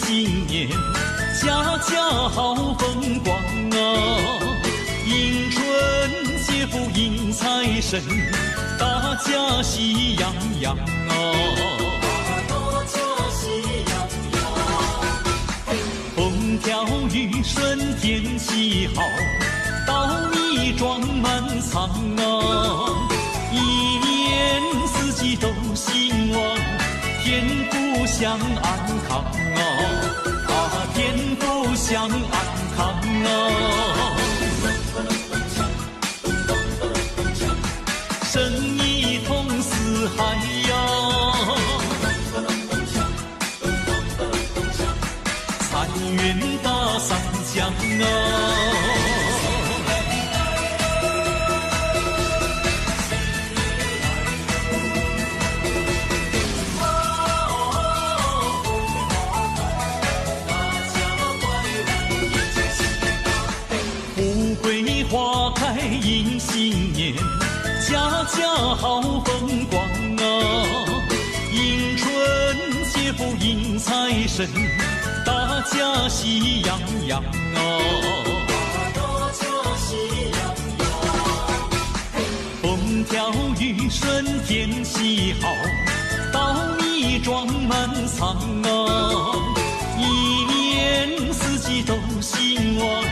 新年，家家好风光啊！迎春接福迎财神，大家喜洋洋啊！大家喜洋洋，风调雨顺天气好，稻米装满仓啊！一年四季都兴旺，天福享安康啊！天福享安康啊！生意通四海呀，财运大三江啊！花开迎新年，家家好风光啊！迎春接福迎财神，大家喜洋洋啊！大家喜洋洋，风调雨顺天气好，稻米装满仓啊！一年四季都兴旺，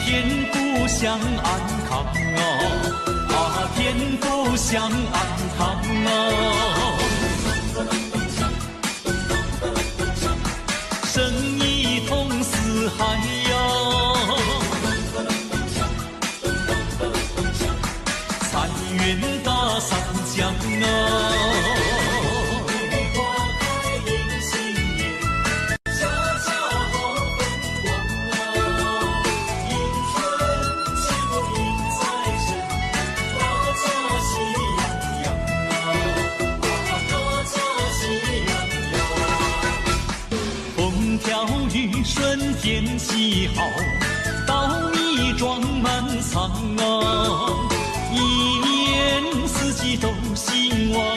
天福享安康啊！天福享安康啊！生意通四海呀，财运大三江啊！顺天气好，稻米装满仓啊！一年四季都兴旺，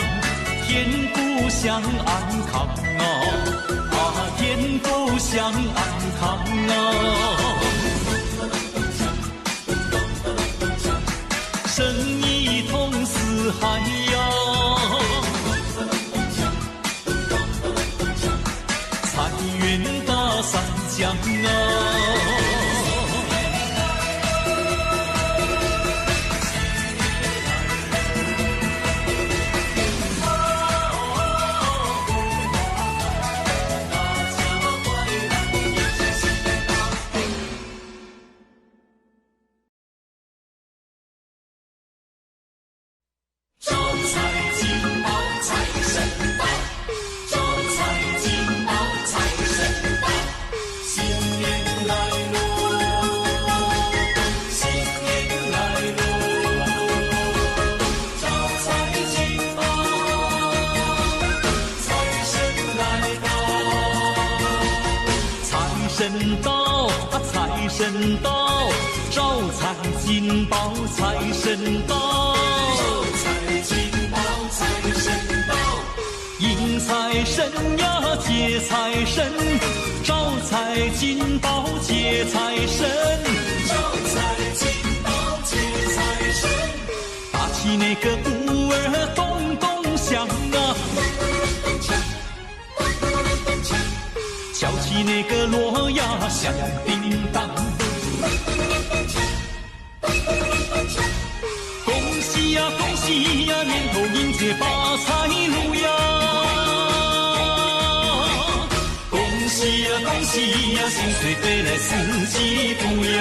天福享安康啊！天福享安康啊！生意通四海呀，财运大三江啊！财神到，招财进宝，财神到，招财进宝，财神到，迎财神呀接财神，招财进宝接财神，招财进宝接财神，打起那个鼓儿咚咚响啊，敲起那个锣呀响叮当，恭喜呀恭喜呀，年头迎接发财路呀，恭喜呀恭喜呀，心碎飞来四季福呀，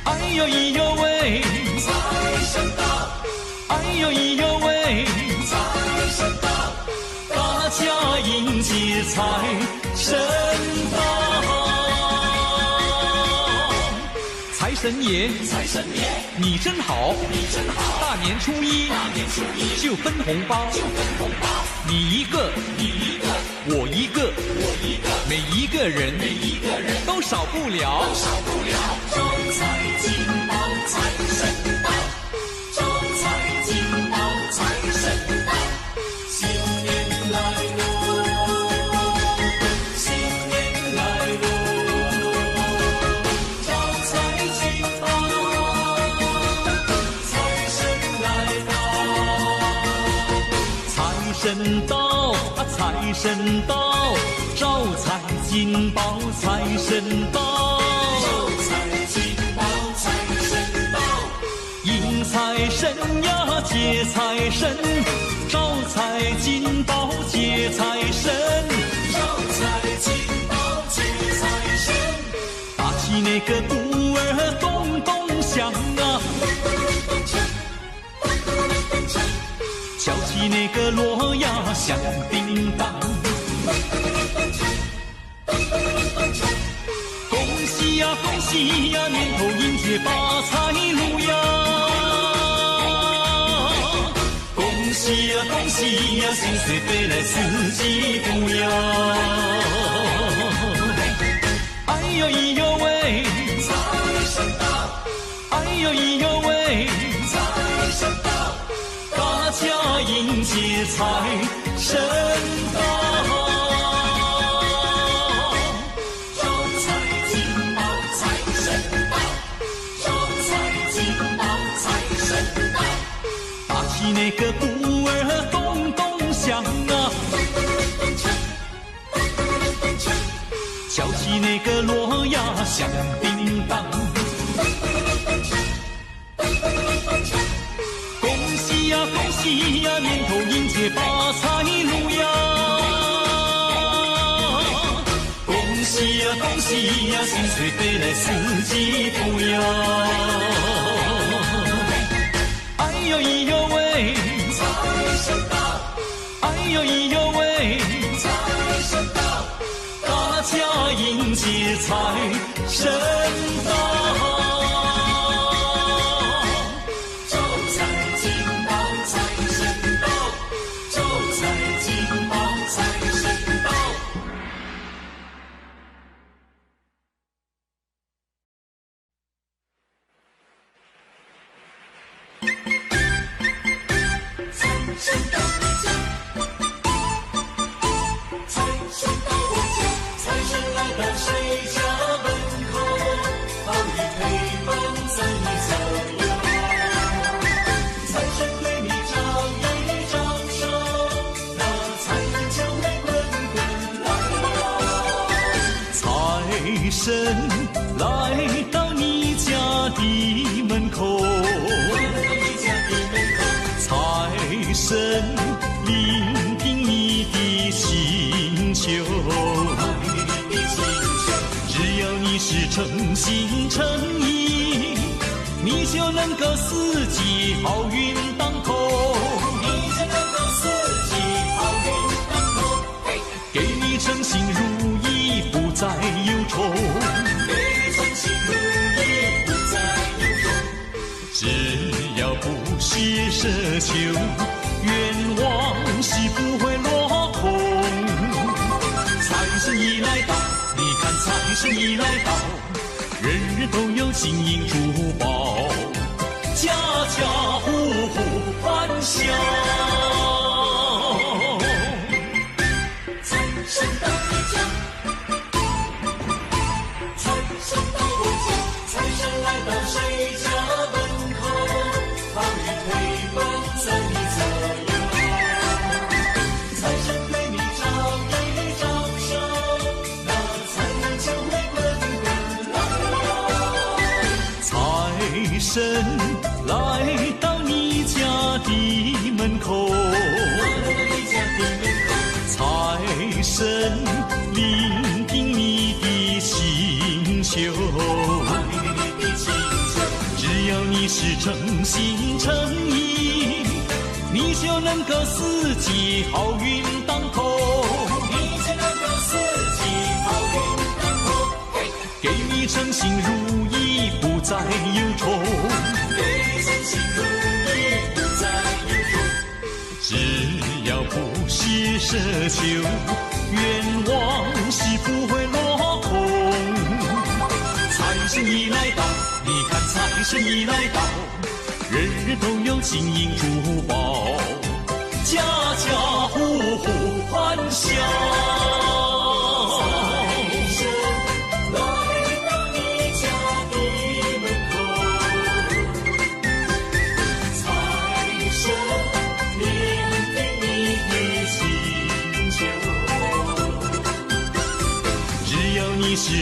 哎呦咿呦喂，财神到，哎呦咿呦喂，财神到，大家迎接财神到。财神爷，财神爷，你真好，你真好。大年初一就分红包，你一个，我一个，每一个人都少不了，招财进宝，财神到，招财进宝，财神到，新年来喽。神到，财神到，招财进宝，财神到，招财进宝，财神到，迎财神呀，接财神，招财进宝，接财神，招财进宝，接财神，打起那个鼓儿咚咚响啊，敲起那个锣呀响叮当，恭喜呀恭喜呀，年头迎接发财路呀，恭喜呀恭喜呀，岁岁飞来四季福呀，哎呦咿呦喂，财神到，哎呦咿呦喂，财神到，大家迎接财神到，招财进宝，财神到，招财进宝，财神到，打起那个鼓儿咚咚响啊，敲起那个锣呀响叮当，恭喜呀恭喜呀，年头迎接发财路呀，恭喜呀恭喜呀，岁岁飞来四季福呀，哎呦咿呦喂，财神到，哎呦咿呦喂，财神到，大家迎接财神到，招财进宝，财神到，招财进宝，财神到。财神到你家，财神到我家，财神来到谁家门口，好运陪伴在你左右。财神对你招一招手，那财运就会滚滚来。财神来到你家的门口，财神聆听你的请求，只要你是诚心诚意，你就能够四季好运当头，给你称心如意，不再忧愁，只要不是奢求，愿望是不会落空。财神已来到，你看财神已来到，人人都有金银珠宝，家家户户欢笑。财神到你家，财神到我家，财神来到谁家门口，好运陪伴在你左右。财神对你招一招手，那财运就会滚滚来。财神来到你家的门口，财神聆听你的请求，只要你是诚心诚意，你就能够四季好运当头，给你称心如意，不再忧愁，只要不是奢求，愿望是不会落空。财神已来到，你看财神已来到，人人都有金银珠宝，家家户户欢笑。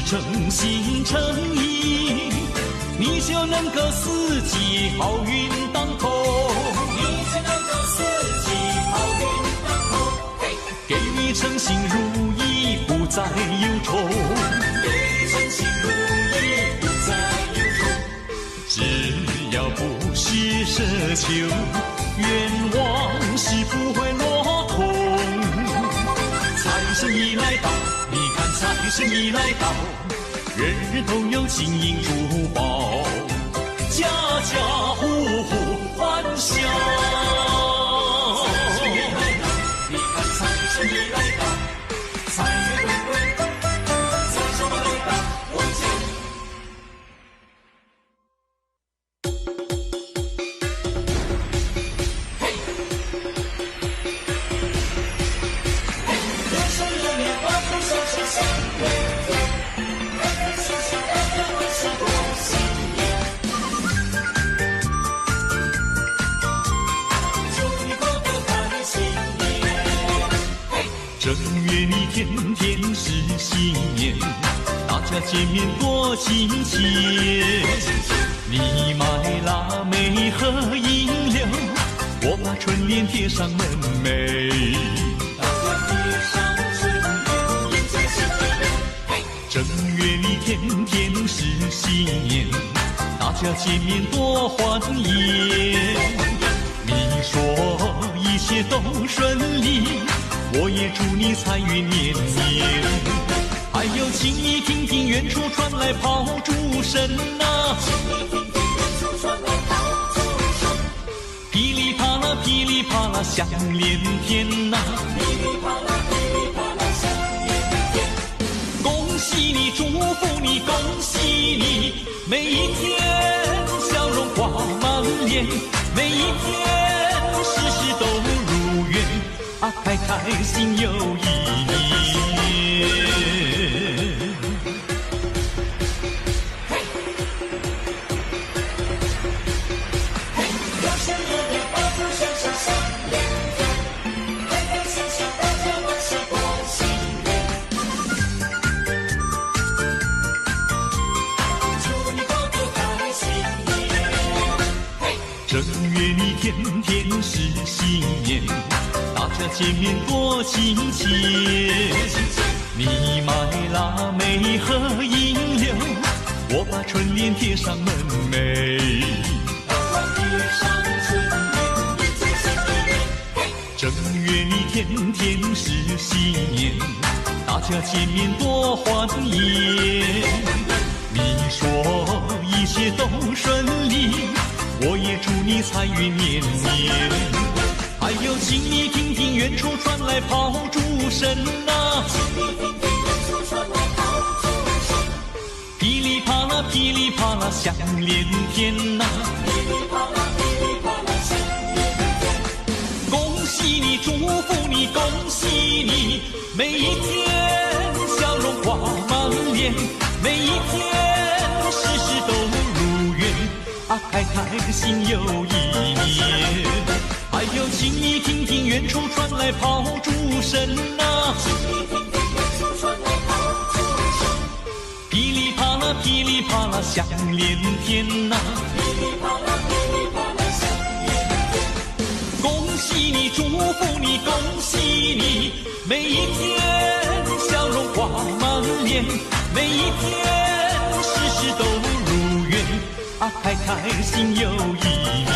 诚心诚意，你就能够四季好运当头，你就能够四季好运当头。给你诚心如意，不再忧愁，给你诚心如意，不再忧愁。只要不是奢求，愿望是不会落空。财神已来到，你看财神已来到，人人都有金银珠宝，家家户户欢笑。财神已来到，你看财神已来到，财源滚滚，财神来到我家。正月里天天是新年，大家见面多亲切。你买腊梅和银柳，我把春联贴上门楣。正月里天天是新年，大家见面多欢颜。你说一切都顺利，我也祝你财运绵绵。还有请你听听远处传来炮竹声啊，噼里啪啦噼里啪啦响连天呐，恭喜你祝福你恭喜你，每一天笑容挂满脸，每一天事事都如愿啊，开开心又一年。正月里天天是新年，大家见面多亲切。你买腊梅和银柳，我把春联贴上门楣。正月里天天是新年，大家见面多欢颜。你说一切都顺利，我也祝你财运绵绵。还有请你听听远处传来炮竹声啊，噼里啪啦噼里啪啦响连天呐，恭喜你祝福你恭喜你，每一天笑容挂满脸，每一天事事都如愿啊，开开心又一年。还有请你听听远处传来炮竹声啊，噼里啪啦噼里啪啦响连天呐，恭喜你祝福你恭喜你，每一天笑容挂满脸，每一天事事都如愿啊，开开心又一年。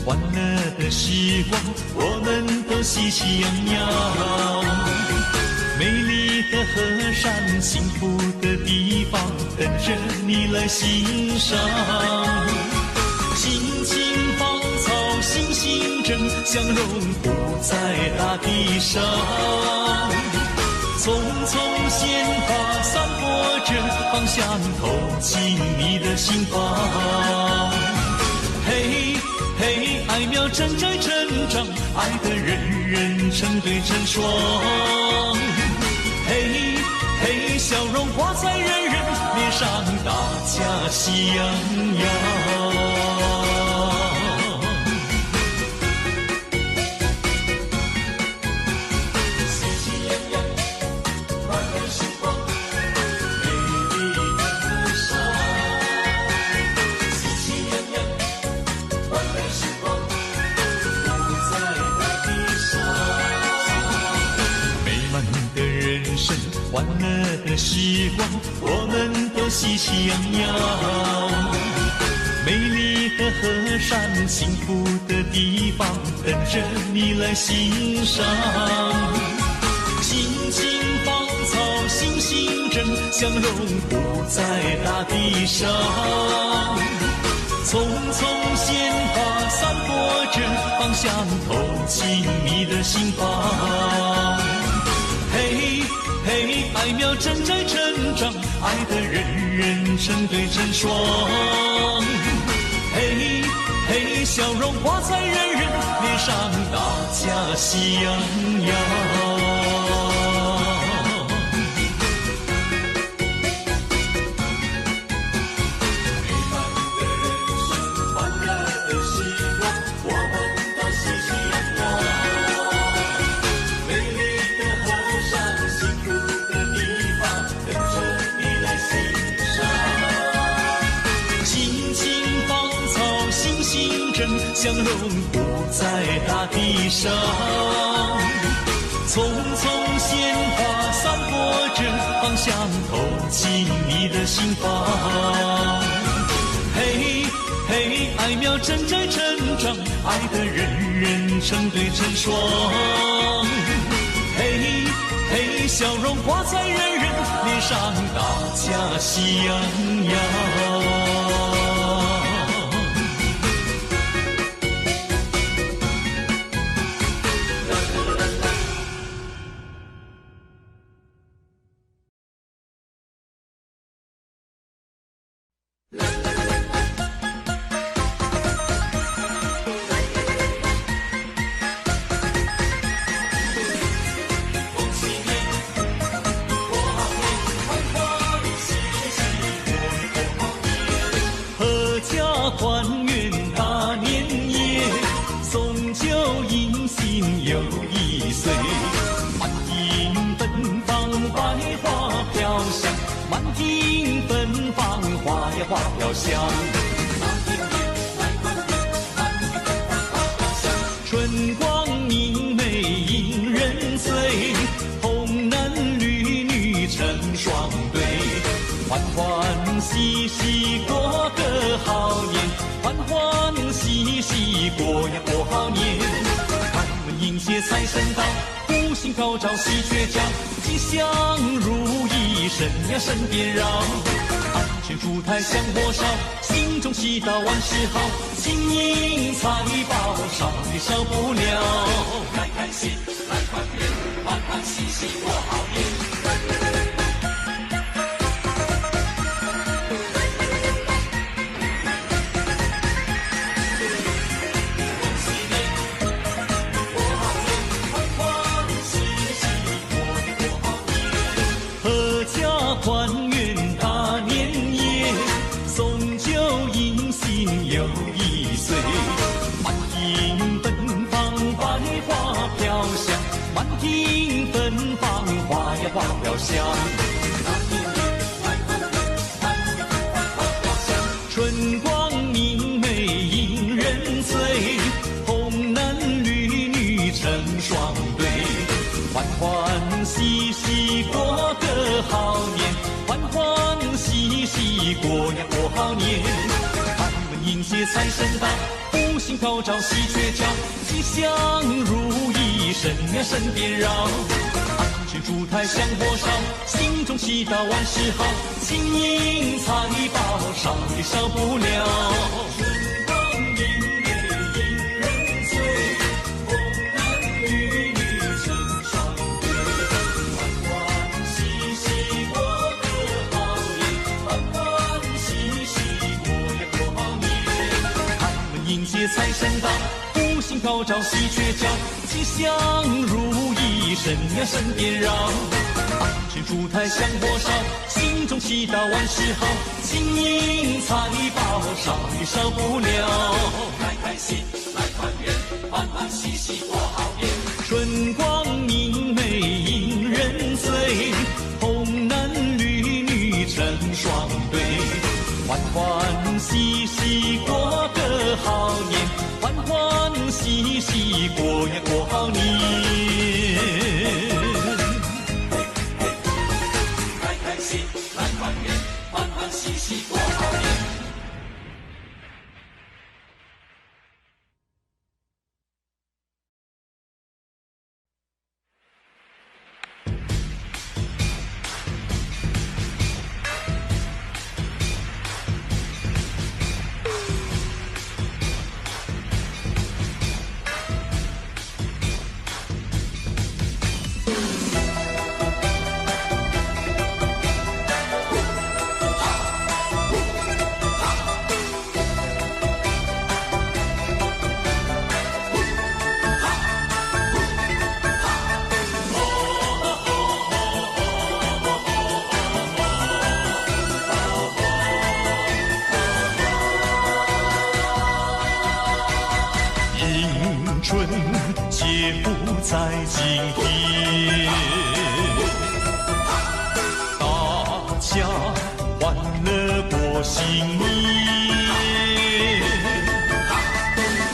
欢乐的时光，我喜气洋洋。美丽的河山，幸福的地方，等着你来欣赏。尽情芳草，星星正相融，不在大地上。匆匆鲜花散播着芳香，透进你的心房。嘿嘿，爱苗正在成长，爱的人人成对成双。嘿嘿，笑容挂在人人脸上，大家喜洋洋。欢乐的时光，我们都喜气洋洋。美丽的河山，幸福的地方，等着你来欣赏。尽情芳草，星星正相融，不在大地上。匆匆鲜花散播着芳香，透进你的心房。嘿嘿，爱苗正在成长，爱的人人成对成双。嘿嘿，笑容挂在人人脸上，大家喜洋洋。相融不在大地上，匆匆鲜花散播着芳香，透进你的心房。嘿嘿，爱苗正在成长，爱的人人成对成双。嘿嘿，笑容挂在人人脸上，大家喜洋洋。团圆大年夜，送酒迎新又一岁。满庭芬芳百花飘香，满庭芬芳花呀花飘香。春光明媚引人醉，红男绿女成双对。欢欢喜喜过个好年，欢欢喜喜过呀过好年。开门迎接财神到，福星高照喜鹊叫，吉祥如意神呀神颠绕。安全烛台香火烧，心中祈祷万事好，金银财宝少也少不了。开开心来团圆，欢欢喜喜过好年。团圆大年夜，送酒迎新又一岁。满庭芬芳百花飘香，满庭芬芳花呀花飘香。春光明媚引人醉，红男绿女成双对。欢欢喜喜过个好年，欢欢喜喜过呀过好年。开门迎接财神到，福星高照喜鹊叫，吉祥如意声呀声遍绕。安全烛台香火烧，心中祈祷万事好。金银财宝少也少不了。春光明媚引人醉，红男绿女成双对。欢欢喜喜过个好年，欢欢喜喜过呀过好年。开门迎接财神到，福星高照喜鹊叫，吉祥如意声呀声遍绕。安全烛台香火烧，心中祈祷万事好。金银财宝少也少不了。开开心来团圆，欢欢喜喜过好年。春光明媚引人醉，红男绿女成双对。欢欢喜喜过个好年，欢欢喜喜过呀过好年。开开心来团圆，欢欢喜喜过好年。春皆不在今天，大家欢乐过新年，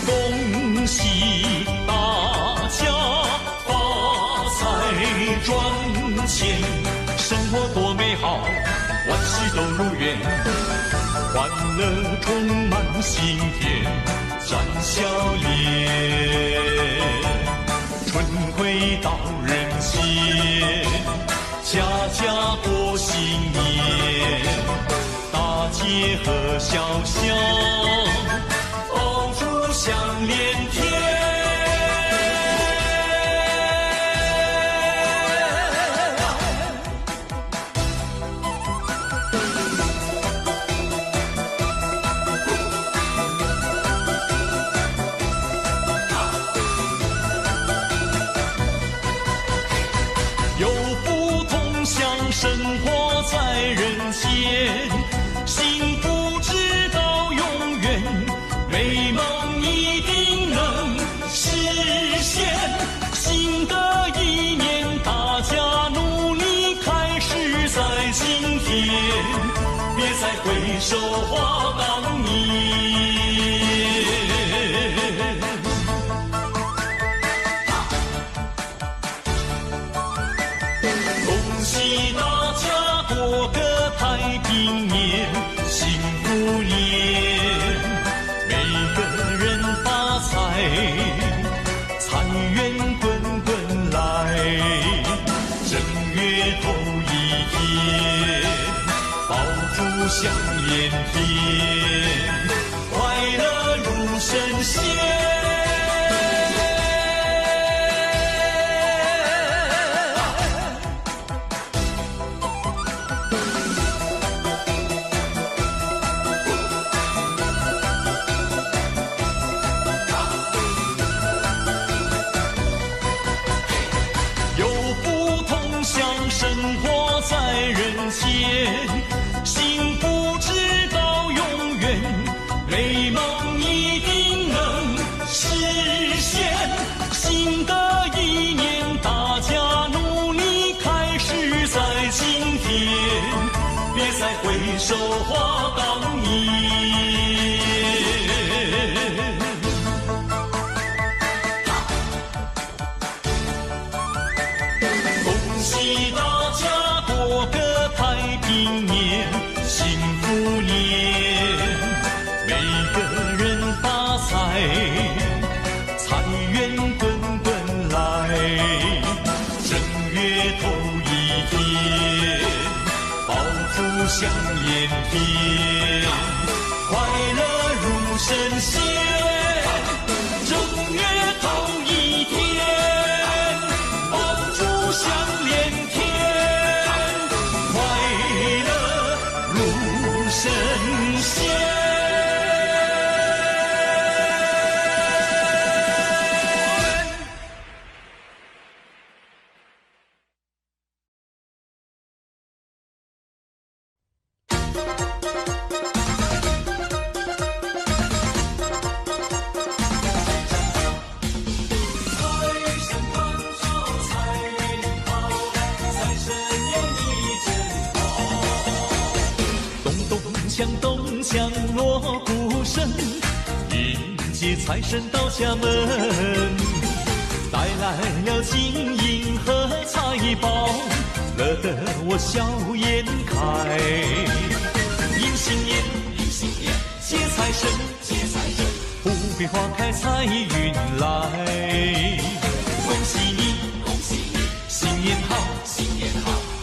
恭喜大家发财赚钱，生活多美好，万事都如愿，欢乐充满心田，展笑颜，春回到人间，家家过新年，大街和小巷，爆竹响连天。生活在人间，幸福直到永远，美梦一定能实现。新的一年，大家努力开始在今天，别再回首话当年。恭喜大家过个太平年，幸福年，每个人发财，财源滚滚来。正月头一天，爆竹响连天，快乐如神仙。生活在人间，幸福直到永远，美梦一定能实现。新的一年，大家努力开始在今天，别再回首话当年。恭喜大家过个太平年，幸福年，每个人发财，财源滚滚来。香烟天，快乐如神仙。正月头一天，爆竹响连天，快乐如神仙。咚锵锣鼓声，迎接财神到家门，带来了金银和财宝，乐得我笑颜开。迎新年，接财神，富贵花开财运来。恭喜你，新年好，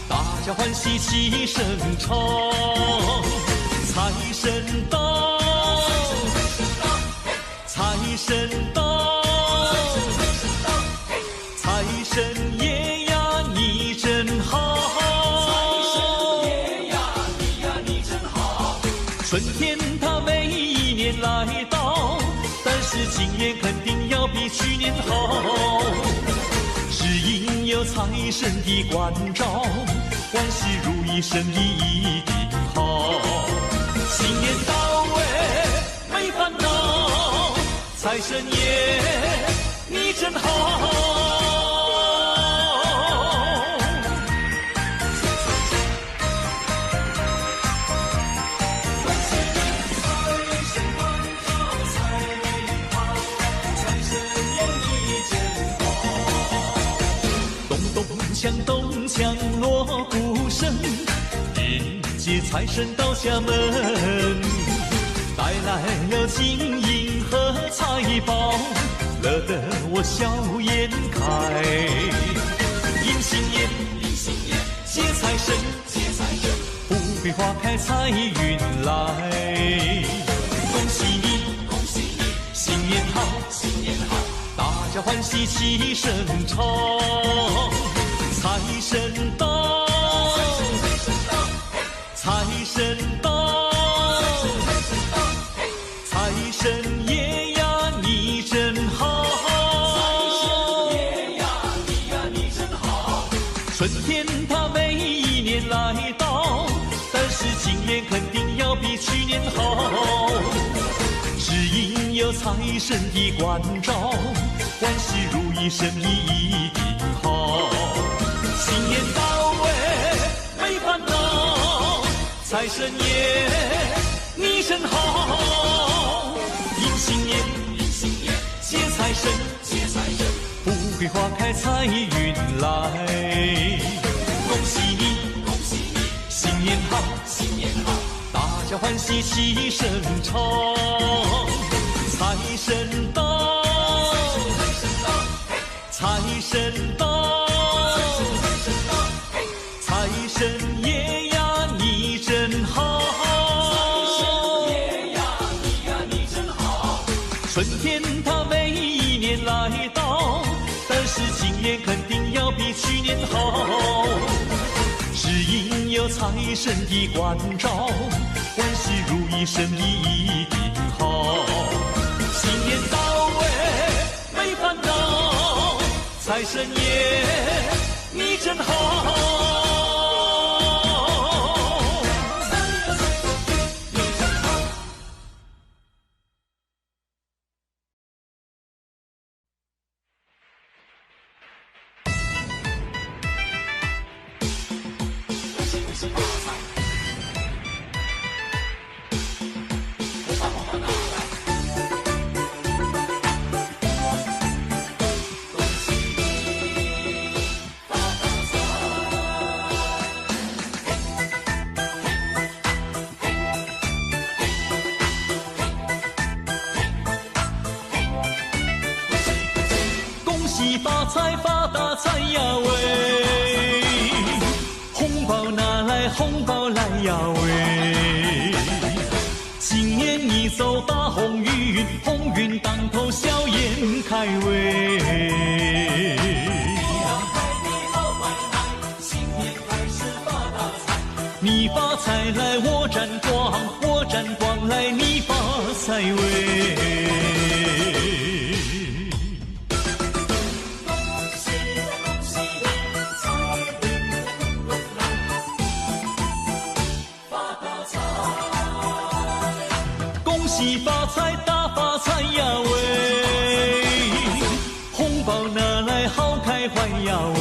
大家欢喜齐声唱。财神到，财神到，财神爷呀你真好，春天它每一年来到，但是今年肯定要比去年好，只因有财神的关照，万事如意，生意一定好。新年到位没烦恼，财神爷你真好。咚锵锣鼓声，迎接财神到家门，带来了金银和财宝，乐得我笑颜开。迎新年，接财神，富贵花开财运来。恭喜你，新年好，大家欢喜齐声唱。财神到，财神到，财神爷呀你真好，春天它每一年来到，但是今年肯定要比去年好，只因有财神的关照，万事如意，生意一定好。新年到位没烦恼，财神爷你真好。迎新年，接财神，富贵花开财运来。恭喜你，新年好，大家欢喜齐声唱。财神到，财神到，财神爷呀你真好，春天它每一年来到，但是今年肯定要比去年好，只因有财神的关照，万事如意，生意一定好。新年到位没烦恼，财神爷你真好。发财发大财呀喂，红包拿来红包来呀喂，开胃。你发财来，我沾光；我沾光来，你发财喂。恭喜发财，大发财呀喂！红包拿来好开怀呀喂！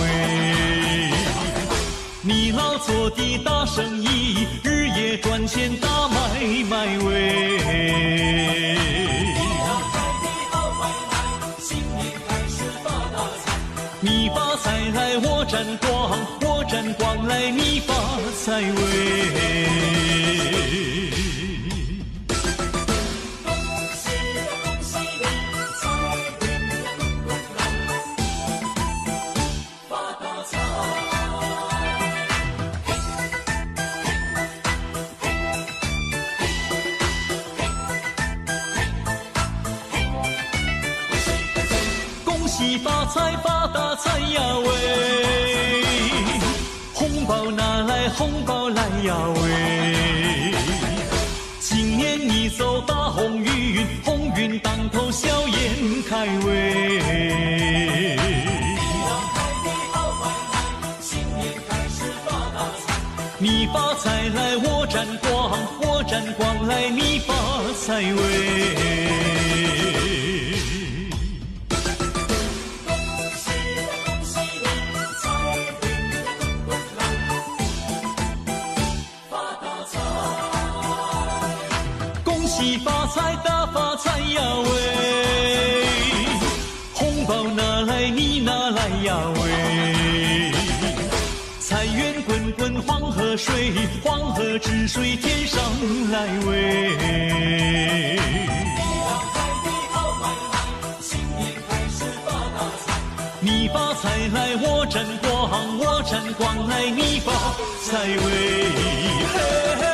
你老做的大生意，日夜赚钱大买卖喂！你发财来，我沾光；我沾光来，你发财喂！恭喜发财，发大财呀喂！红包拿来，红包来呀喂！今年你走大鸿运，鸿运当头，笑颜开喂！你发财来，我沾光；我沾光来，你发财喂！恭喜发财，大发财呀喂！红包拿来，你拿来呀喂！财源滚滚黄河水，黄河之水天上来喂！你发财来，我沾光；我沾光来，你发财喂！嘿嘿。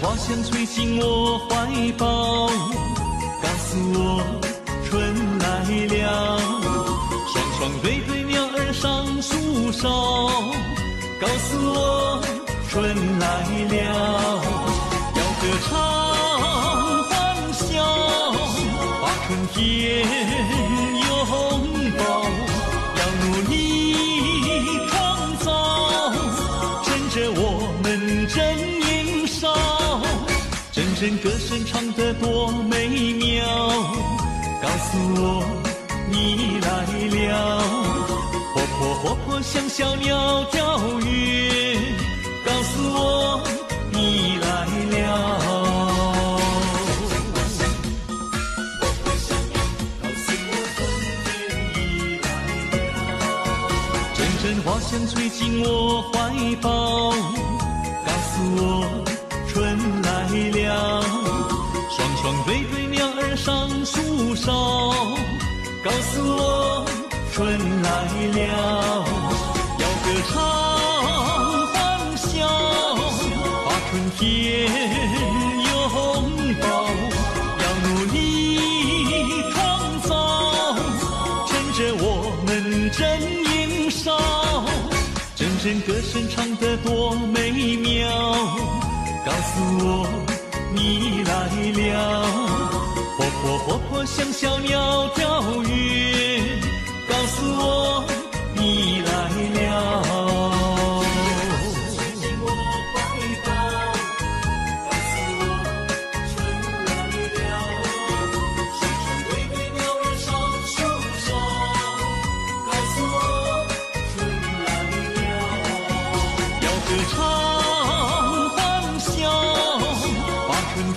花香吹进我怀抱，告诉我春来了。双双对对鸟儿上树梢，告诉我春来了。要歌唱欢笑，把春天拥抱。要努力创造，趁着我们正年少。阵阵歌声唱得多美妙，告诉我你来了。活泼活泼像小鸟跳跃，告诉我你来了。阵阵花香吹进我怀抱，告诉我春来了。双双对对鸟儿上树梢，告诉我春来了。要歌唱欢笑，把春天拥抱。要努力创造，趁着我们正年少。阵阵歌声唱得多美妙，告诉我你来了。活泼活泼像小鸟跳跃，告诉我你来了。告诉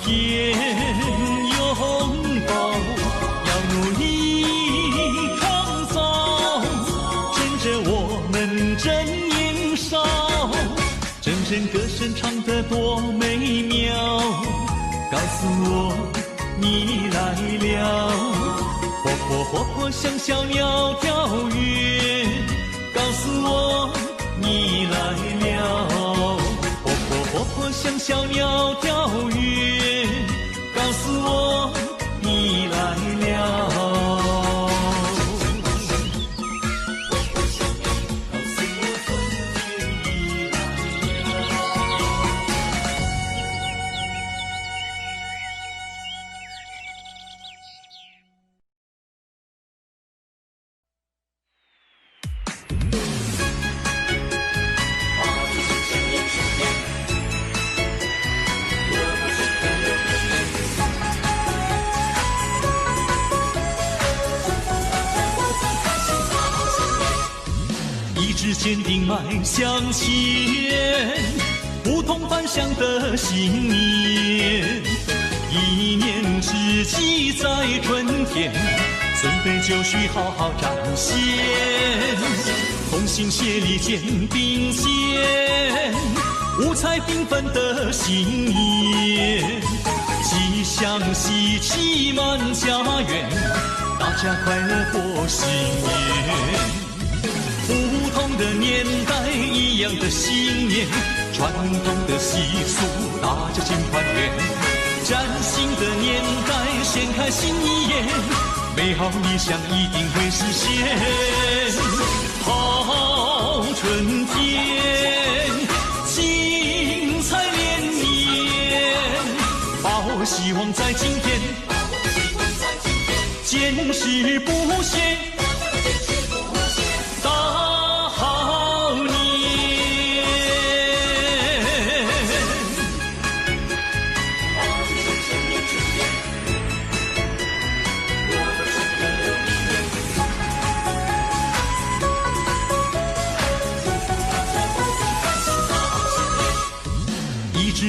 天拥抱，要努力创造，趁着我们正年少，真声歌声唱得多美妙。告诉我你来了，活泼活泼像小鸟跳跃。告诉我你来了，活泼活泼像小鸟跳跃。告诉我你来了。坚定迈向前，不同凡响的信念。一念之计在春天，准备就绪好好展现。同心协力肩并肩，五彩缤纷的新年。吉祥喜气满家园，大家快乐过新年。不同的年代，一样的信念，传统的习俗，大家尽团圆。崭新的年代，掀开新一页，美好理想一定会实现。好春天，精彩连绵，抱希望在今天，坚持不懈。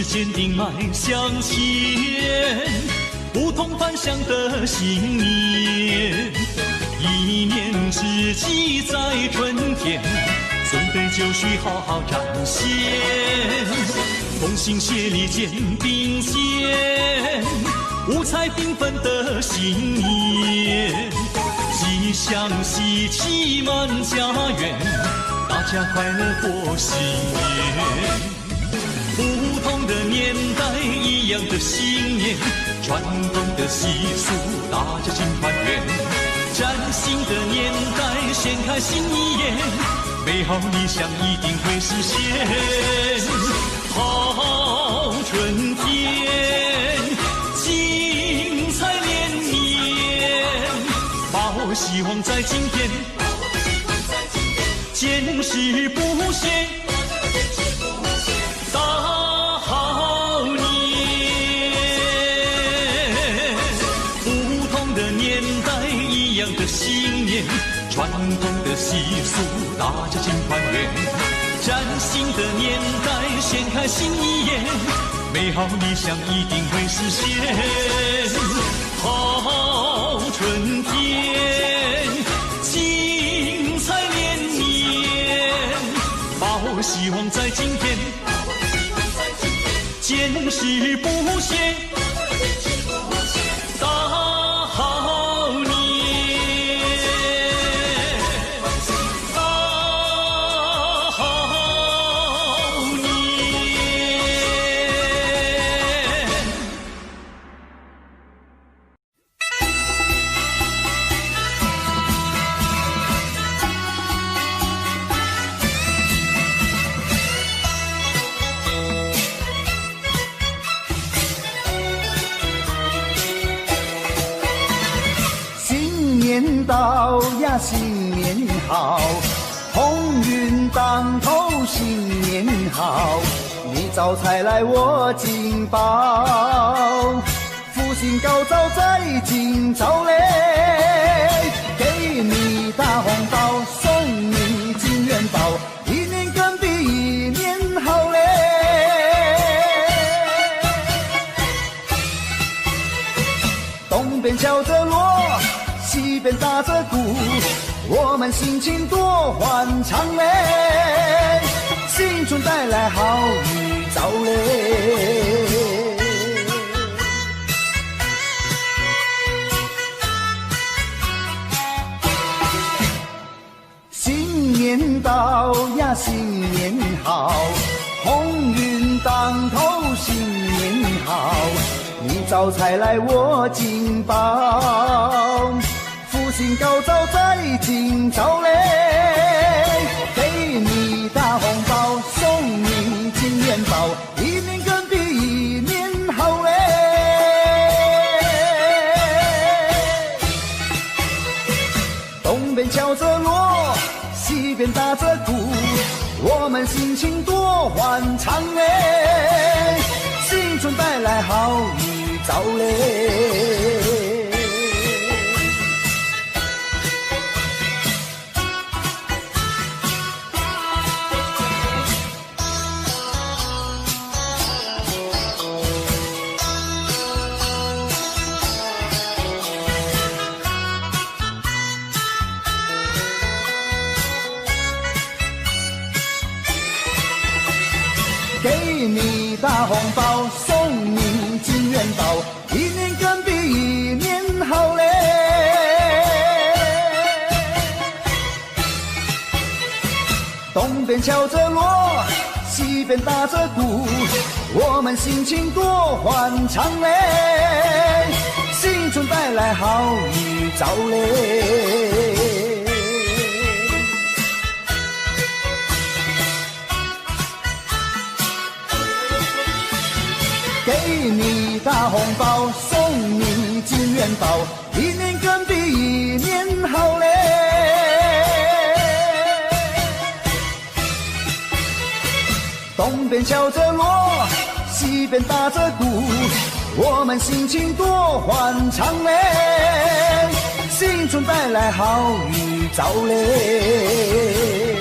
坚定迈向前，不同凡响的信念。一念之计在春天，准备就绪好好展现。同心协力肩并肩，五彩缤纷的新年。吉祥喜气满家园，大家快乐过新年。不同的年代，一样的信念，传统的习俗，大家尽团圆。崭新的年代，掀开新一页，美好理想一定会实现。好春天，精彩连绵，抱希望在今天，坚持不懈。大好年，不同的年代，一样的信念，传统的习俗，大家尽团圆。崭新的年代，掀开新一页，美好理想一定会实现。好春天，精彩连绵，抱希望在今天，坚持不懈，大好年，大好年。年到呀，新年好，鸿运当头，新年好。你招财来我进宝，福星高照在今朝嘞。给你大红包，送你金元宝，一年更比一年好嘞。边敲着锣，西边打着鼓，我们心情多欢畅嘞，新春带来好预兆嘞。新年到呀，新年好，鸿运当头，新年好，你招财来我进宝，福星高照在今朝嘞，给你大红包，送你金元宝，一年更比一年好嘞。东边敲着锣，西边打着鼓，我们心情多欢畅嘞，新春带来好预兆嘞。给你大红包，送你金元宝，一年更比一年好嘞。东边敲着锣，西边打着鼓，我们心情多欢畅嘞，新春带来好预兆嘞。给你大红包，送你金元宝，一年更比一年好嘞。东边敲着锣，西边打着鼓，我们心情多欢畅嘞，新春带来好预兆嘞。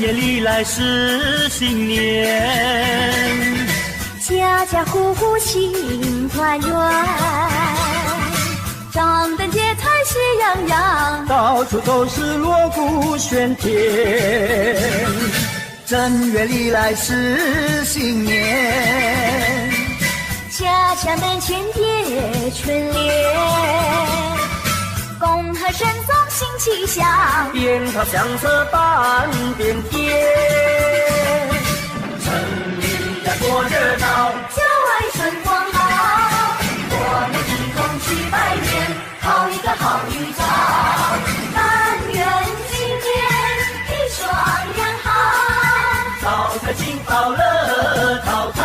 正月里来是新年，家家户户心团圆，张灯结彩喜洋洋，到处都是锣鼓喧天。正月里来是新年，家家门前叠春联，恭贺神宗新气象，鞭炮响彻半边天。城里呀多热闹，郊外春光好，我们一同去拜年，好一个好预兆。但愿今年一双人好，招财进宝乐淘淘。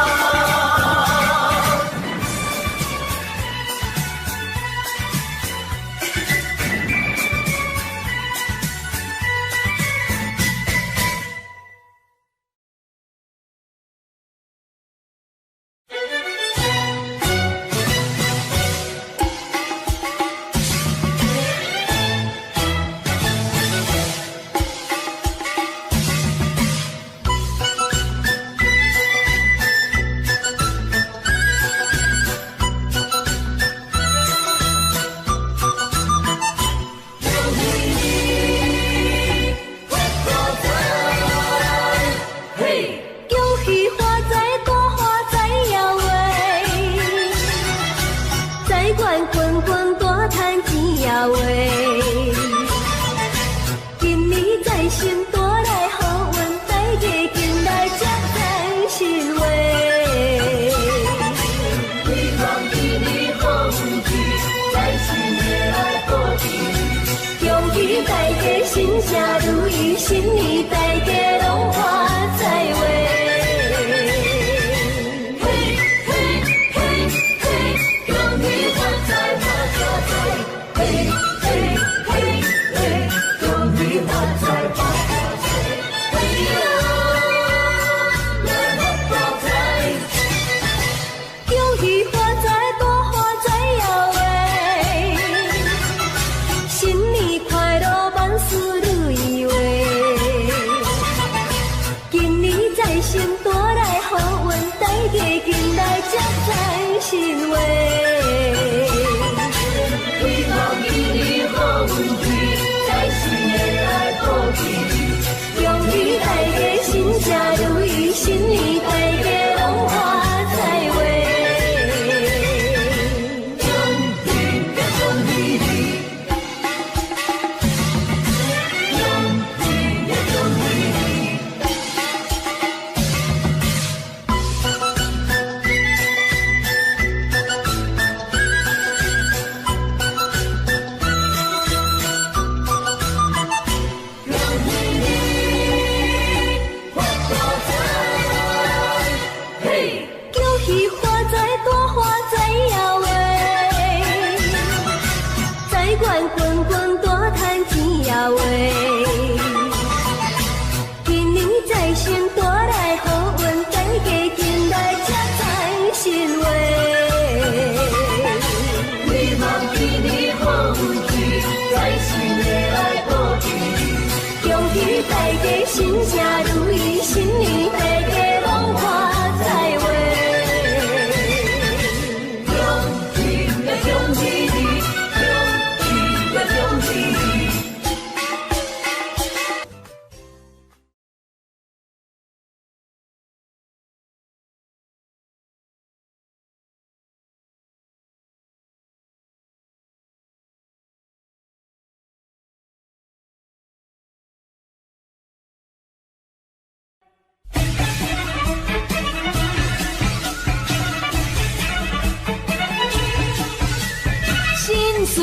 春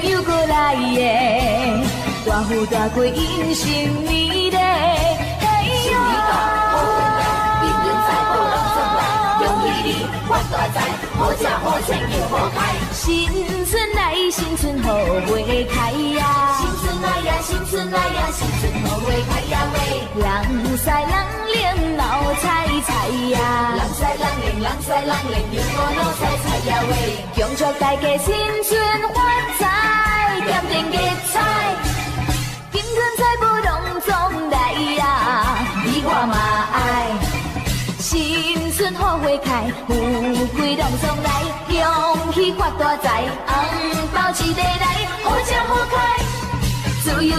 又过来耶，大富大贵迎新年嘞！哎呦，朋友在，好人送来，恭喜你发大财，好吃好穿又好开。新春来，新春好花开呀！新春来呀，新春来呀，新春好花开呀喂！人赛人灵闹彩彩呀！人赛人灵，人赛人灵，又好闹彩彩呀喂！恭祝大家新春发财，点点吉彩，金春财宝隆中来呀！开，富贵拢送来，恭喜发大财，红包一个来，好吃好开，自由。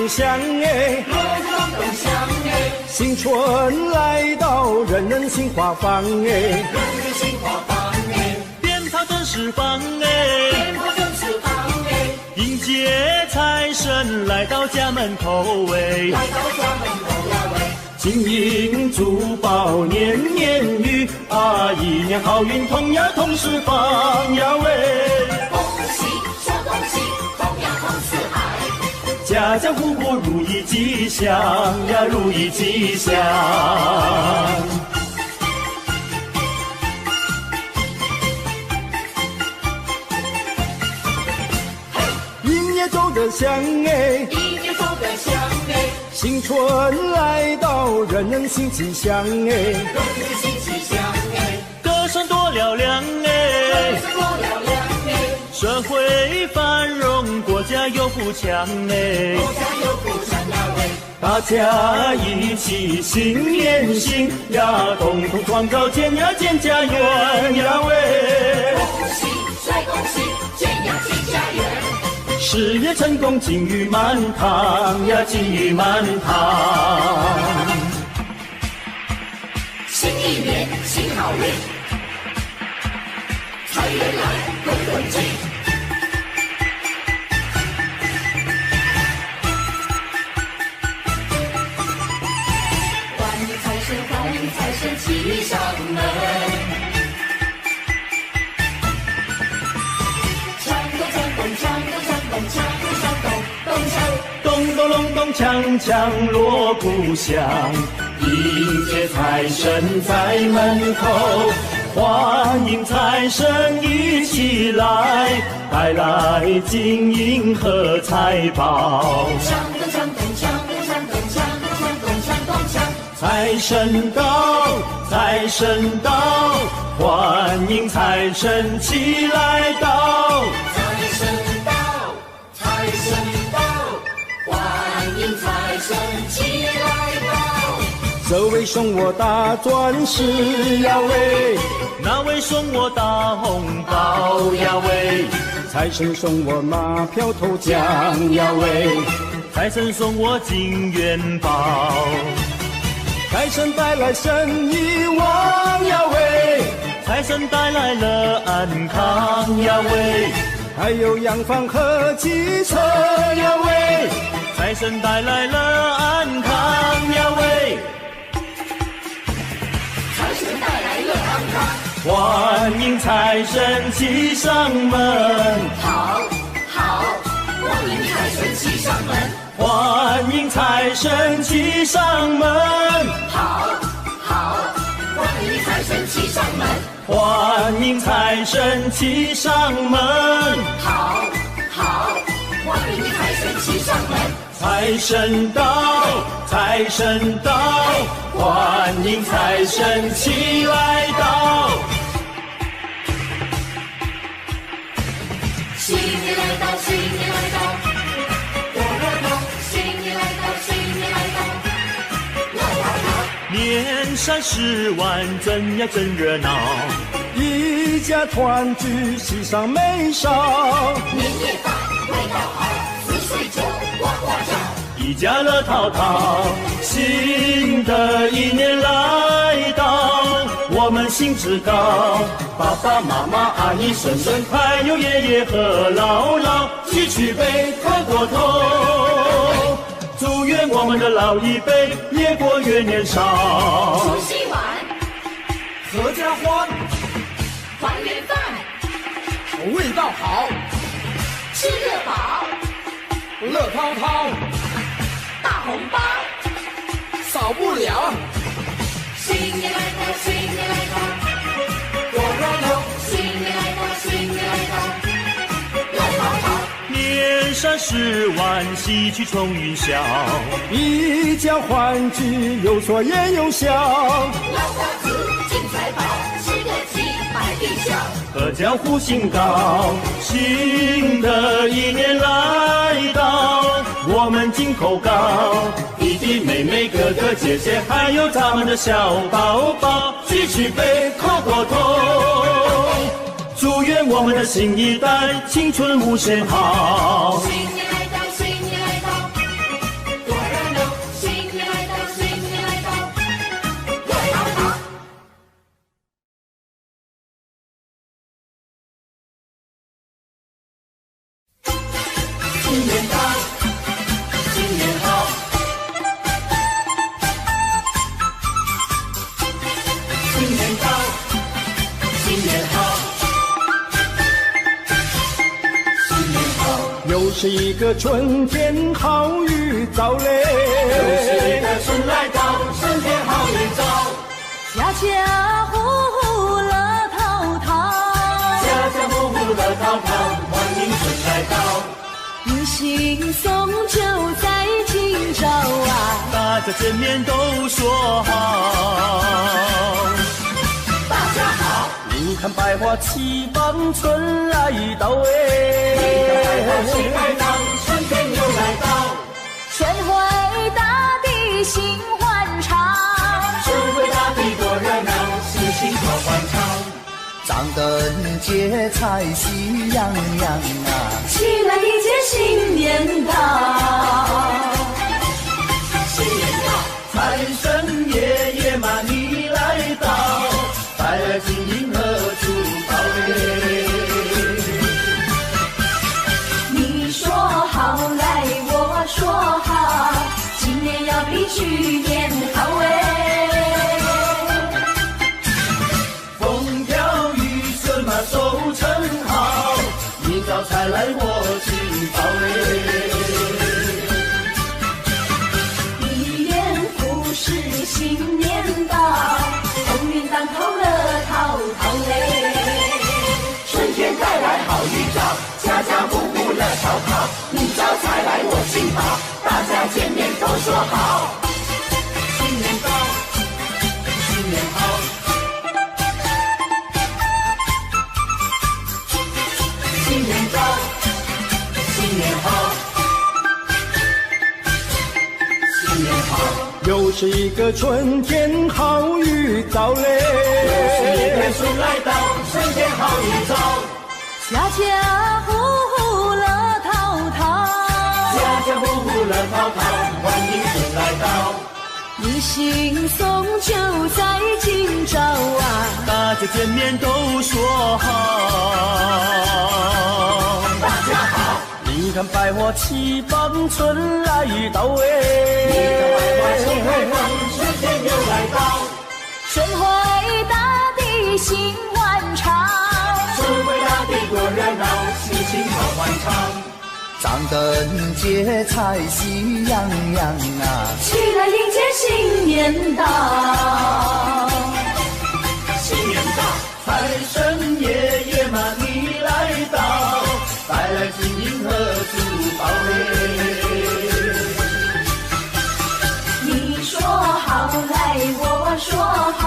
动响哎，锣鼓咚咚响哎，新春来到，人人心花放哎，人人心花放哎，鞭炮正释放哎，鞭炮正释放哎，迎接财神来到家门口哎，来到家门口呀喂，金银珠宝年年余啊，一年好运同呀同时放呀喂，恭喜说恭喜，同呀同四海，家家户户如意吉祥呀，如意吉祥。音乐奏得响哎，音乐奏得响哎，新春来到，人人心吉祥哎，人人心吉祥哎，歌声多嘹亮哎，歌声多嘹亮哎，社会繁荣，国家有富强哎，国家有富强呀喂，大家一起心连心呀，共同创造建呀建家园呀喂，恭喜帅恭喜，建呀建家园，事业成功金玉满堂呀，金玉满堂。新一年新好运，财源来滚滚进。欢迎财神，欢迎财神骑上门，锵咚锵咚锵咚锵咚锵咚锵咚咚锵。咚咚隆咚锵锵锣鼓响，迎接财神在门口，欢迎财神一起来，带来金银和财宝。锵咚锵咚锵咚锵咚锵咚锵咚锵咚锵。财神到，财神到，欢迎财神齐来到。财神到，财神到，欢迎财神齐来到。这位送我大钻石呀喂，那位送我大红包呀喂，财神送我马票头奖呀喂，财神送我金元宝，财神带来生意旺呀喂，财神带来了安康呀喂，还有洋房和汽车呀喂，财神带来了安康呀喂，财神带来了安康。欢迎财神骑上门，好，好，欢迎财神骑上门。欢迎财神骑上门，好，好，欢迎财神骑上门。欢迎财神骑上门，好，好，欢迎财神骑上门。财神到，财神到，欢迎财神齐来到。新年来到，新年来到，热热闹。新年来到，新年来到，热闹闹。年三10晚真呀真热闹，一家团聚喜上眉梢，年夜饭味道好，四岁酒呱呱叫。一家乐淘淘，新的一年来到，我们兴致高，爸爸妈妈阿姨婶婶还有爷爷和姥姥，举起杯喝过头，祝愿我们的老一辈越过越年少。除夕晚合家欢，团圆饭，味道好，吃热饱，乐滔滔，大红包。少不了。新年来到，新年来到，多热闹，新年来到，新年来到，热闹闹。年三10晚喜气冲云霄，一家欢聚有说也有笑，老瓜子进财宝，吃个鸡百病消。合江湖兴高，新的一年来到，我们金口高，弟弟妹妹哥哥姐姐还有咱们的小宝宝，举起杯喝过头，祝愿我们的新一代青春无限好。新年来到，新年来到，是一个春天好预兆嘞，又是一个春来到，春天好预兆。家家户户乐淘淘，家家户户乐淘淘，欢迎春来到。迎新送旧在今朝啊，大家见面都说好。大家好，你看百花齐放，春来到哎，你看百花齐开放，春天又来到。春回大地心欢畅，春回大地多热闹，喜庆好欢唱。张灯结彩喜洋洋啊，起来迎接新年到。新年到，财神爷爷嘛你来到，带来金银和珠宝嘞。你说好来我说好，今年要比去年好哎。风调雨顺嘛收成好，明早才来我进宝嘞。一年复始新年到，鸿运当头乐淘淘嘞。春天带来好预兆，家家户户乐淘淘。你招财来我进宝，大家见面都说好。新年到，新年好，新年到，新年好，新年好。又是一个春天好预兆嘞，又是一个春来到，春天好预兆。家家户户乐淘淘，家家户户乐淘淘，欢迎春来到。迎新送旧在今朝啊，大家见面都说好。大家好，你看百花齐放，春来到你哎，看百花齐开放，春天又来到。春回大地心欢畅，春回大地多热闹，喜庆好欢唱。张灯结彩喜洋洋啊，起来迎接新年到。新年到，财神爷爷嘛你来到，带来金银和珠宝嘞。你说好来我说好，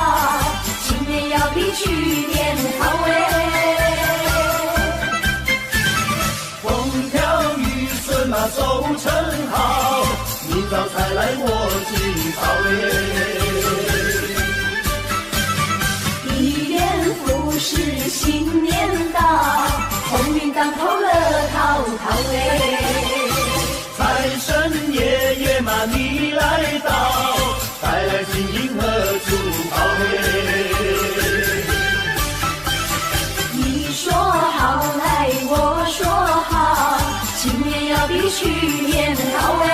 今年要比去年好哎。风调雨顺嘛收成好，明早才来我进宝嘞。一年复始新年到，鸿运当头乐淘淘哎。财神爷爷嘛你来到，带来金银和珠宝嘞。你说好来我说好，今年要比去年好哎。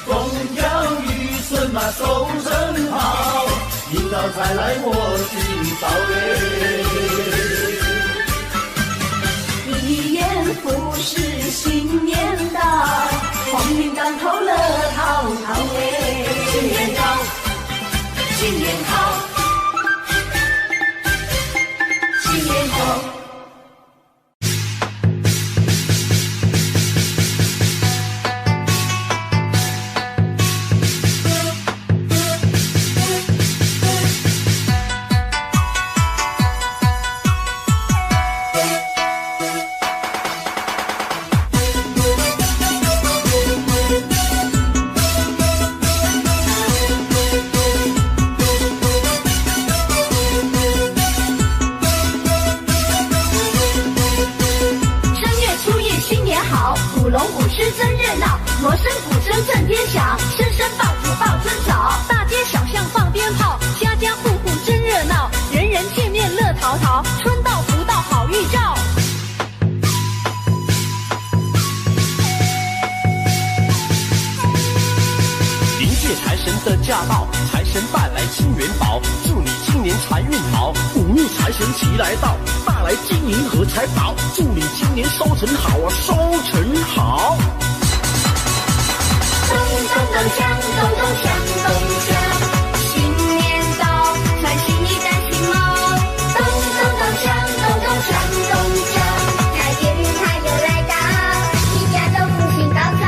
风调雨顺嘛收成好，明早才来我进宝嘞。一年复始新年到，鸿运当头乐淘淘哎。新年到，新年好，新年好。舞龙舞狮真热闹，锣声鼓声震天响，声声爆竹爆春早。大街小巷放鞭炮，家家户户真热闹，人人见面乐淘淘，春到福到好预兆。邻居谢财神的驾到，财神带来金元宝，祝你今年财运好。五路财神齐来到，带来金银和财宝，祝你今年收成好啊，收成好。咚咚咚锵，咚咚锵，咚锵，新年到，穿新衣戴新帽，咚咚咚锵，咚咚锵，咚锵，财源财又来到，一家都福星高照。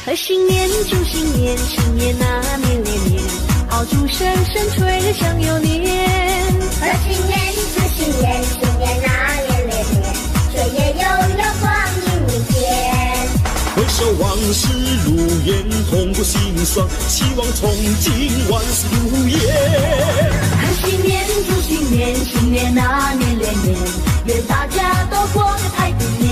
贺新年祝新年，新年那年连年，好祝声声吹响又年。贺新年祝新年，新年那年连年，岁月悠悠光阴无间。回首往事如烟，痛不心酸，希望从今万事如愿。贺新年祝新年，新年那年连年，愿大家都过个太平年。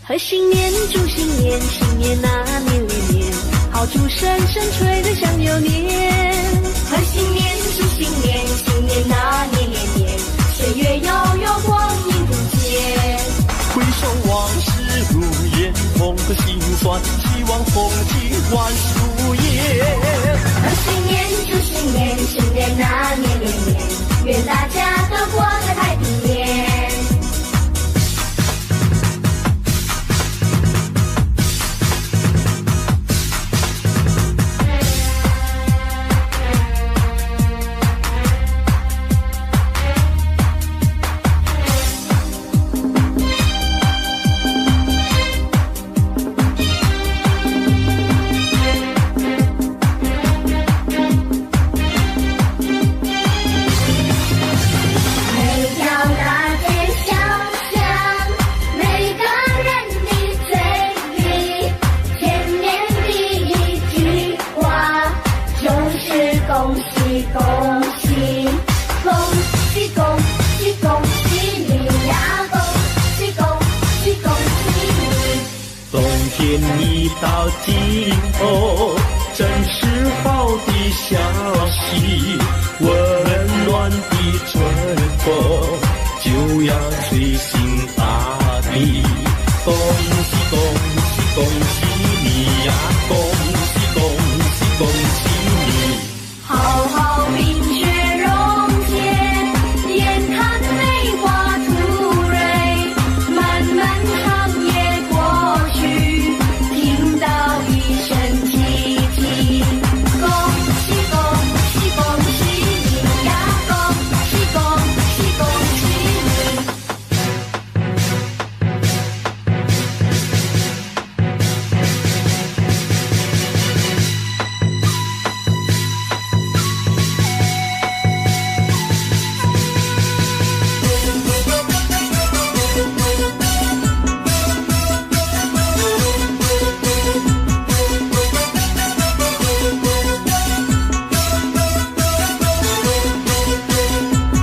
贺新年祝新年，新年那年连年，好祝声声吹得响又年。贺新年祝新年，新年那年连年，岁月悠悠光阴不减。回首往事如烟，痛和心酸，希望从今万事如愿。贺新年祝新年，新年那年连年，愿大家都过个太平年。一到尽头，真是好的消息，温暖的春风就要吹醒大地。恭喜恭喜恭喜你呀！恭喜恭喜恭喜你！好好冰雪融解，眼看梅花吐蕊，漫漫长夜过去，听到一声凄凄。恭喜恭喜恭喜你呀！恭喜恭喜恭喜你！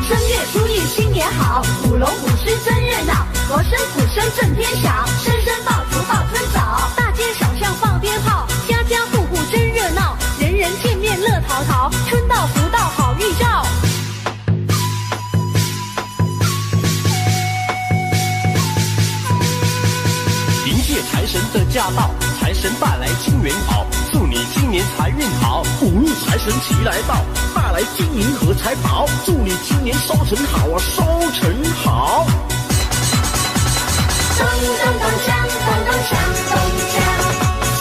正月初一新年好，舞龙舞狮真热闹，锣声鼓声震天响，声声爆竹报春早，大街小巷放鞭炮，家家户户真热闹，人人见面乐淘淘，春到福到好预兆。迎接财神的驾到，财神带来金元宝，祝你今年财运好。五路财神齐来到，带来金银和财宝，祝你今年收成好啊，收成好。咚咚咚锵，咚咚锵，咚锵，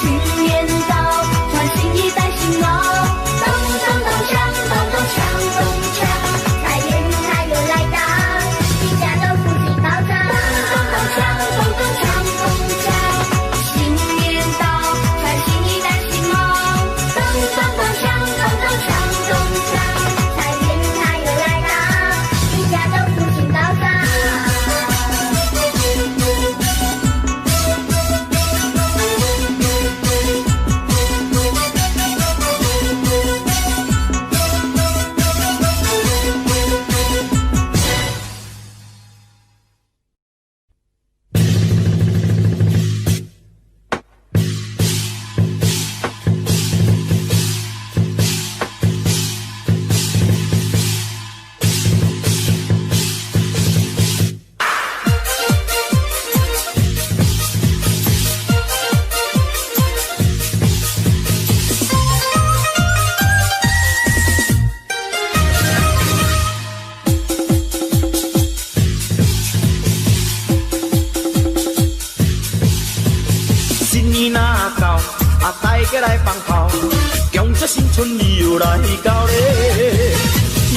新年到，穿新衣戴新帽，咚咚咚锵，咚咚锵，咚锵，财源财又来到，一家都福气高照。咚咚咚锵，咚咚锵，咚锵，新年到，穿新衣戴新帽，咚咚咚锵，咚咚锵，咚锵，财源财又来到，一家都福气高照。要来放炮，强这新春又来到咧。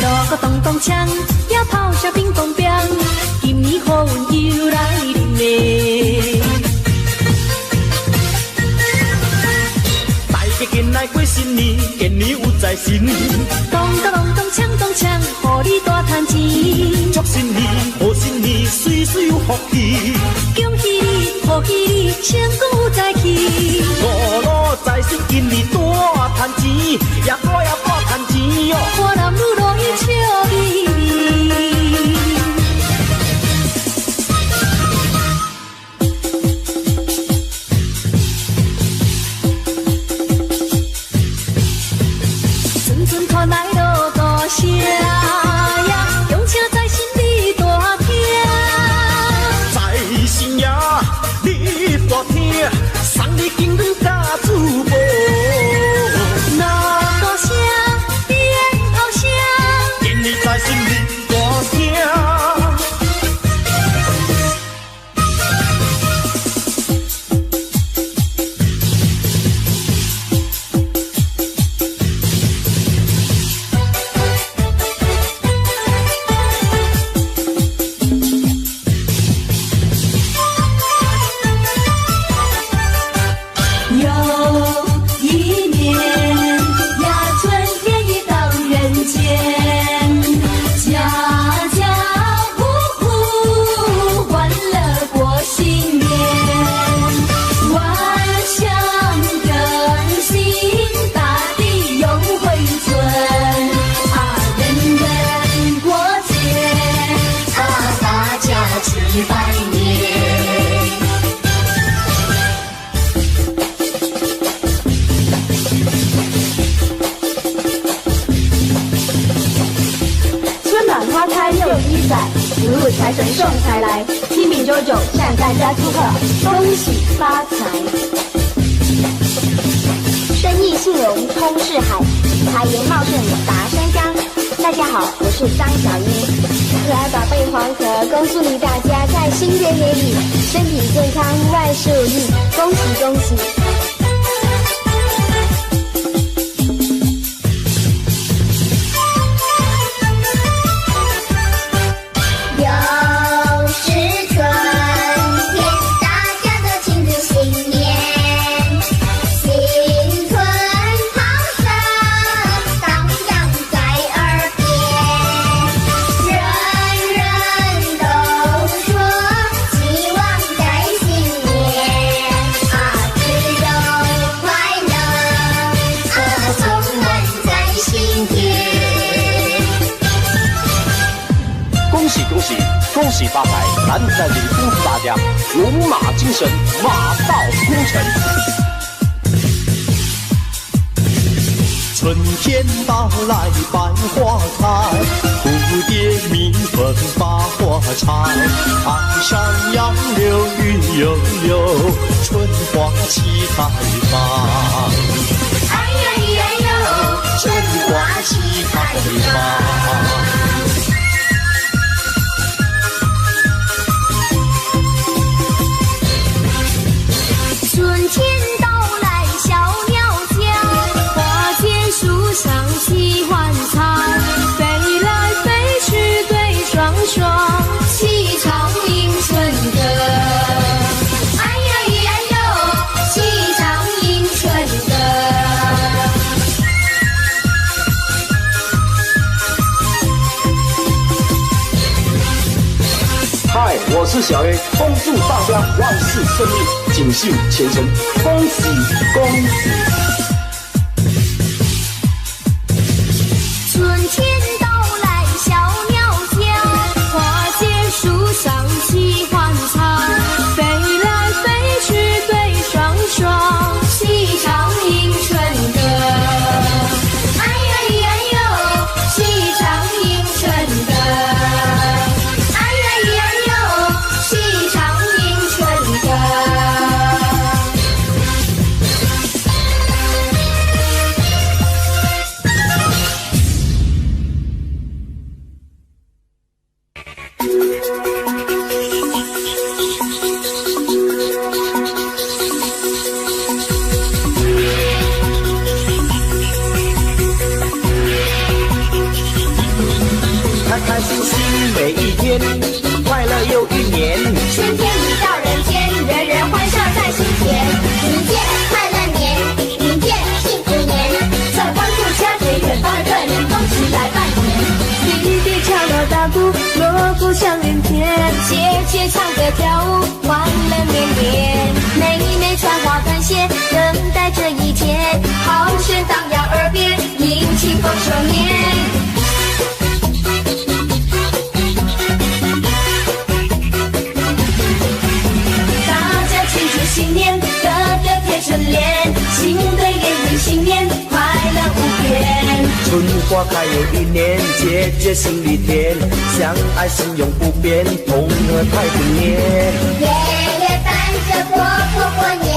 锣鼓咚咚锵，也炮声乒乓乓，今年好运又来临咧。大家紧来过新年，今年有财神。咚咚咚咚锵咚锵，互你大赚钱。祝新年，贺新年，岁岁有福气。恭喜你，贺喜你，成功有财气。五路财神今年大赚钱，也大赚钱哟。我男女乐意笑眯眯。阵阵传来锣鼓声呀，恭请财神你大听。财神爷，你大听，送你金银甲珠宝。锣鼓声，鞭炮声，今年财神你大听。又一年呀，春天已到人间，家家户户欢乐过新年，万象更新，大地永回春，人人过节，大家去拜年。春暖花开又一载，五路财神送财来，清明周九向大家祝贺，恭喜发财。生意兴隆通四海，财源茂盛达山冈。大家好，我是张小英，可爱宝贝黄壳，恭祝你大家在新的一年里身体健康，万事如意，恭喜恭喜！又是春天，大家都庆祝新年，新春好声荡漾在耳边，人人都说希望在新年，自由快乐，充满在心田。恭喜恭喜，恭喜发财！咱在这里恭祝大家龙马精神，马到功成。春天到来百花开，蝴蝶蜜蜂把花采。岸上杨柳云悠悠，春花齐开放。哎呀呀哟，春花齐开放。春天到来，小鸟叫，花间树上齐欢唱，飞来飞去对双双，齐唱迎春歌。哎呀呀哟，齐唱迎春歌。嗨，我是小 A， 恭祝大家万事顺利，锦绣前程，恭喜恭喜！春天到来，小鸟叫，花间树上齐欢唱，飞来飞去对双双，齐唱迎春歌。哎呀呀哟，齐唱迎春歌。哎呀呀哟，齐唱迎春歌。开开心心每一天，快乐又一年。春天已到人间，人人欢笑在心田。迎接快乐年，迎接幸福年，在欢呼佳节，远方的客人恭喜来拜年。滴滴敲锣打鼓，锣鼓响连天，节节唱歌跳舞，欢乐绵绵。妹妹穿花团鞋，等待这一天，好声荡漾耳边，迎庆丰收年。新年个个贴春联，新对联迎新年，快乐无边。春花开又一年，节节心里甜，相爱心永不变，同和太平年。爷爷伴着婆婆过年，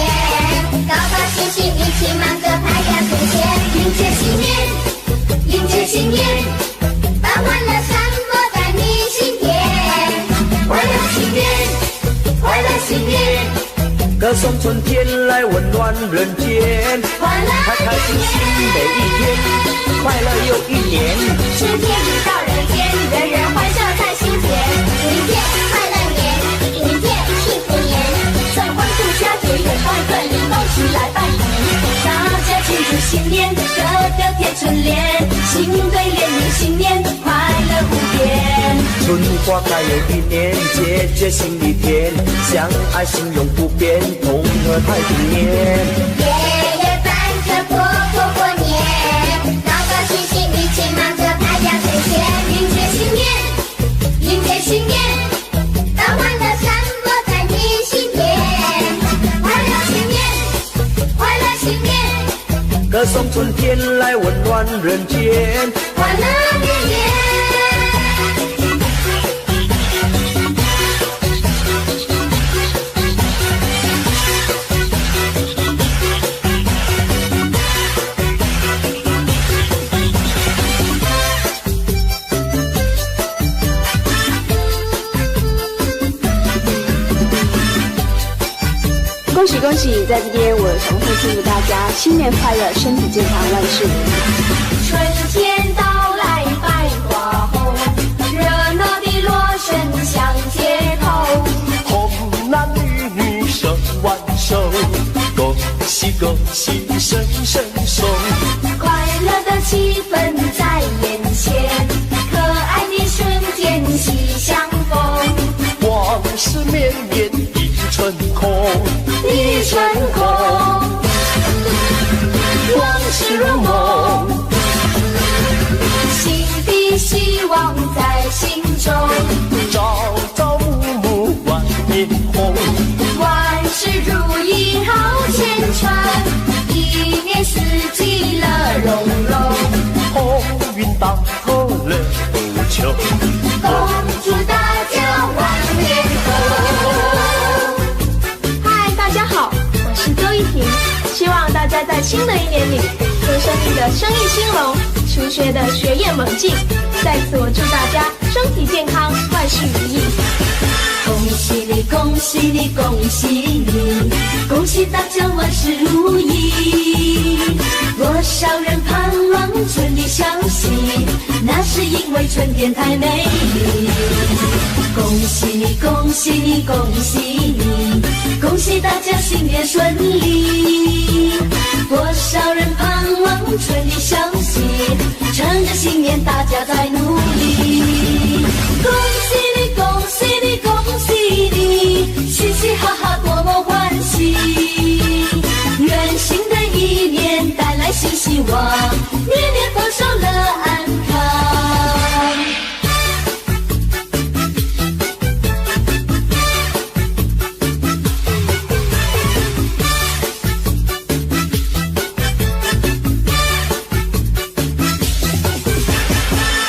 高高兴兴一起忙着拍呀存钱，迎接新年，迎接新年，把欢乐散播在你心田，快乐新年，快乐新年。歌颂春天来温暖人间，欢乐开开心心每一天，快乐又一年。春天已到人间，人人欢笑在心田。迎接快乐年，迎接幸福年，在欢呼佳节，远方客人恭喜来拜年。大家庆祝新年，个个贴春联，新对联迎新年，快乐无边。春花开又一年，节节心里甜，相爱心永不变，同和太平年。爷爷伴着婆婆过年，高高兴兴一起忙着拍呀存钱，迎接新年，迎接新年，把欢乐散播在你心田，快乐新年，快乐新年，歌颂春天来温暖人间，欢乐绵绵。恭喜恭喜！在这边我重复祝福大家新年快乐，身体健康，万事如意。春天到来百花红，热闹的锣声响街头。红男绿女手挽手，恭喜恭喜声声送。快乐的气氛在眼前，可爱的春天喜相逢。往事绵绵一春空，一春空，往事如梦，新的希望在心中，朝朝暮暮万年红。万事如意好千串，一年四季乐融融。鸿运当头乐不穷，恭祝大家万年红。嗨，大家好，我是周一婷，希望大家在新的一年里，做生意的生意兴隆，求学的学业猛进。在此，我祝大家身体健康，万事如意。恭喜你，恭喜你，恭喜你，恭喜大家万事如意。多少人盼望春的消息，那是因为春天太美丽。恭喜你，恭喜你，恭喜你，恭喜大家新年顺利。多少人盼望春的消息，趁着新年大家在努力。恭喜你，恭喜你，恭喜你，嘻嘻哈哈多么欢喜。愿新的一年带来新希望，年年丰收乐安康。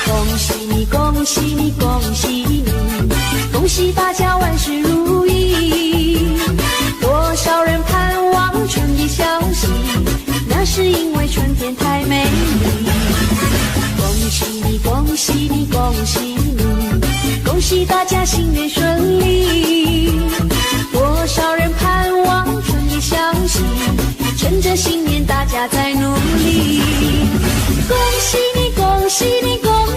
恭喜你，恭喜你，恭喜你，恭喜大家万事如意。多少人盼望春的消息，那是因为春天太美丽。恭喜你，恭喜你，恭喜你，恭喜大家新年顺利。多少人盼望春的消息，趁着新年大家在努力。恭喜你，恭喜你，恭